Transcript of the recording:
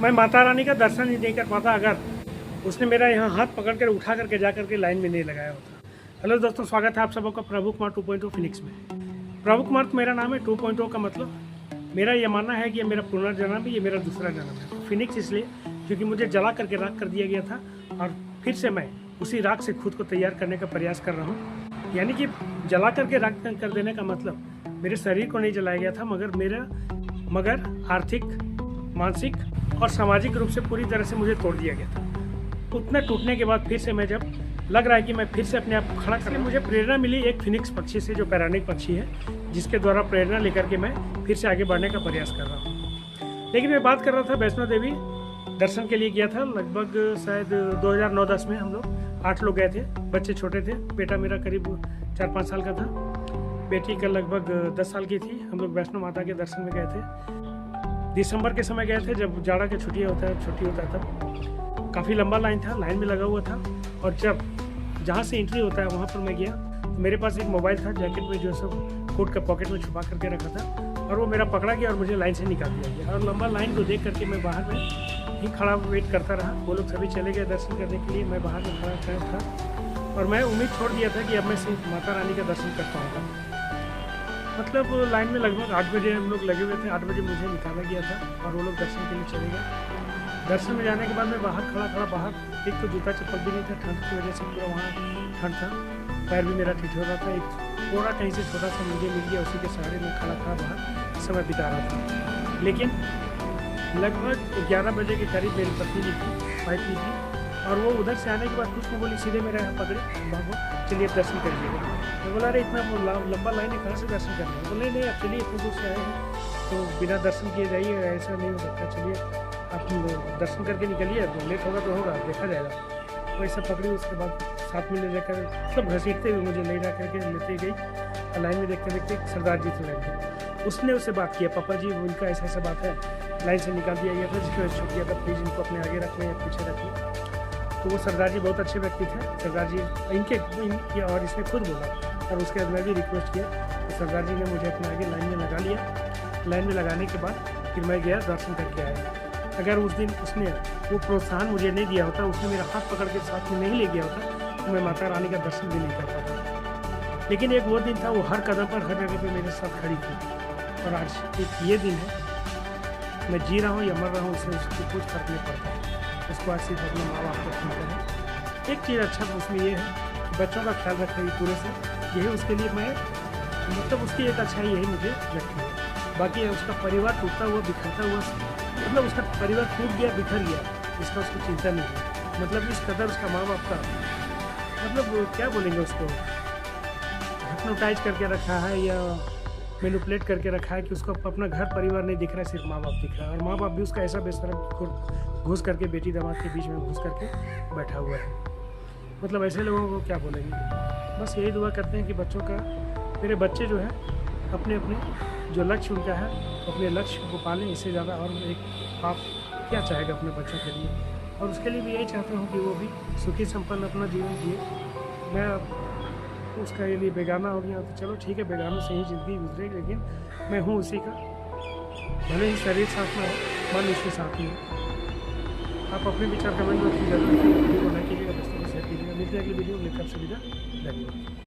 मैं माता रानी का दर्शन ही नहीं कर पाता अगर उसने मेरा यहाँ हाथ पकड़ कर उठा करके जा करके लाइन में नहीं लगाया होता। हेलो दोस्तों, स्वागत है आप सबों का प्रभु कुमार 2.0 फिनिक्स में। प्रभु कुमार तो मेरा नाम है, 2.0 का मतलब मेरा ये मानना है कि ये मेरा पुनर्जन्म है, ये मेरा दूसरा जन्म है। तो फिनिक्स इसलिए क्योंकि मुझे जला करके राख कर दिया गया था और फिर से मैं उसी राख से खुद को तैयार करने का प्रयास कर रहा हूँ। यानी कि जला करके राख कर देने का मतलब मेरे शरीर को नहीं जलाया गया था, मगर आर्थिक, मानसिक और सामाजिक रूप से पूरी तरह से मुझे तोड़ दिया गया था। उतने टूटने के बाद फिर से मैं जब लग रहा है कि मैं फिर से अपने आप को खड़ा कर, मुझे प्रेरणा मिली एक फिनिक्स पक्षी से, जो पैरानिक पक्षी है, जिसके द्वारा प्रेरणा लेकर के मैं फिर से आगे बढ़ने का प्रयास कर रहा हूँ। लेकिन मैं बात कर रहा था वैष्णो देवी दर्शन के लिए गया था, लगभग शायद 2009-10 में हम लोग 8 लोग गए थे। बच्चे छोटे थे, बेटा मेरा करीब 4-5 साल का था, बेटी का लगभग 10 साल की थी। हम लोग वैष्णो माता के दर्शन में गए थे। दिसंबर के समय गए थे जब जाड़ा की छुट्टी होता है तब। काफ़ी लंबा लाइन था, लाइन में लगा हुआ था। और जब जहाँ से एंट्री होता है वहाँ पर मैं गया तो मेरे पास एक मोबाइल था जैकेट में, जो सब कोट का पॉकेट में छुपा करके रखा था, और वो मेरा पकड़ा गया और मुझे लाइन से निकाल दिया गया। और लंबा लाइन को देख करके मैं बाहर में ही खड़ा वेट करता रहा। वो लोग सभी चले गए दर्शन करने के लिए, मैं बाहर में खड़ा था और मैं उम्मीद छोड़ दिया था कि अब मैं सिर्फ माता रानी का दर्शन कर पाऊँगा। मतलब लाइन में लगभग 8 बजे हम लोग लगे हुए थे। 8 बजे मुझे निकाला गया था और वो लोग दर्शन के लिए चले गए। दर्शन में जाने के बाद मैं बाहर खड़ा बाहर, एक तो जूता चप्पल भी नहीं था, ठंड की वजह से पूरा वहाँ ठंड था, पैर भी मेरा ठीक हो रहा था। एक थोड़ा कहीं से छोटा सा मुझे मिल गया, उसी के सहारे में खड़ा बाहर समय बिता रहा था। लेकिन लगभग 11 बजे के करीब मेरी पत्नी जी थी, वाइफ भी थी, और वो उधर से आने के बाद कुछ नहीं बोली, सीधे मेरा यहाँ पकड़े, बाबू चलिए अब दर्शन कर लीजिएगा। मैं बोला अरे इतना लंबा लाइन है, कहाँ से दर्शन करना है? बोले नहीं आप चलिए, इतने दूर से आए हैं तो बिना दर्शन किए जाइए, ऐसा नहीं हो सकता, चलिए आप दर्शन करके निकलिए, लेट होगा तो होगा, देखा जाएगा। वैसा पकड़ी, उसके बाद साथ में ले जाकर सब घसीटते हुए मुझे ले जा करके लेते गई। लाइन में देखते देखते सरदार जी से लग गए। उसने उससे बात किया, पापा जी उनका ऐसा ऐसा बात है, लाइन से निकाल दिया गया था, जिसकी वजह से छूट गया था, प्लीज़ इनको अपने आगे रखें या पीछे रखें। तो वो सरदार जी बहुत अच्छे व्यक्ति थे। सरदार जी इनके और इसने खुद बोला, और उसके बाद मैं भी रिक्वेस्ट किया तो सरदार जी ने मुझे अपने आगे लाइन में लगा लिया। लाइन में लगाने के बाद फिर मैं गया, दर्शन करके आया। अगर उस दिन उसने वो प्रोत्साहन मुझे नहीं दिया होता, उसने मेरा हाथ पकड़ के साथ में नहीं ले गया होता, तो मैं माता रानी का दर्शन भी नहीं कर पाता। लेकिन एक वो दिन था, वो हर कदम पर, हर जगह पे मेरे साथ खड़ी थी। और आज एक ये दिन है, मैं जी रहा हूँ या मर रहा हूँ, उससे उसको कुछ फर्क नहीं पड़ता। उसको आज सिर्फ अपने माँ बाप को ठीक करें। एक चीज़ अच्छा उसमें ये है कि बच्चों का ख्याल रखना ये पूरे से, यही उसके लिए मैं, मतलब उसकी एक अच्छाई यही मुझे लगती है। बाकी उसका परिवार टूटता हुआ, बिखरता हुआ, मतलब उसका परिवार टूट गया, बिखर गया, इसका उसको चिंता नहीं है। मतलब इस कदर उसका माँ बाप का, मतलब क्या बोलेंगे, उसको हिप्नोटाइज करके रखा है या मैनिपुलेट करके रखा है कि उसको अपना घर परिवार नहीं दिख रहा है, सिर्फ माँ बाप दिख रहा है। और माँ बाप भी उसका ऐसा बेशरम घुस करके बेटी दामाद के बीच में घुस करके बैठा हुआ है। मतलब ऐसे लोगों को क्या बोलेंगे। बस यही दुआ करते हैं कि बच्चों का, मेरे बच्चे जो है अपने अपने जो लक्ष्य उनका है, अपने लक्ष्य को पालें। इससे ज़्यादा और एक बाप क्या चाहेगा अपने बच्चों के लिए। और उसके लिए भी यही चाहता हूँ कि वो भी सुखी संपन्न अपना जीवन जिए। मैं उसका ये लिए बेगाना हो गया तो चलो ठीक है, बेगानों से ही ज़िंदगी गुजरेगी, लेकिन मैं हूँ उसी का। भले ही शरीर साथ में हो, मन उसके साथ में हो। आप अपने विचार कमेंट में कीजिएगा, वीडियो को लाइक कीजिएगा, दोस्तों को शेयर कीजिएगा। मिलते हैं अगली वीडियो में, लेकर सुविधा। धन्यवाद।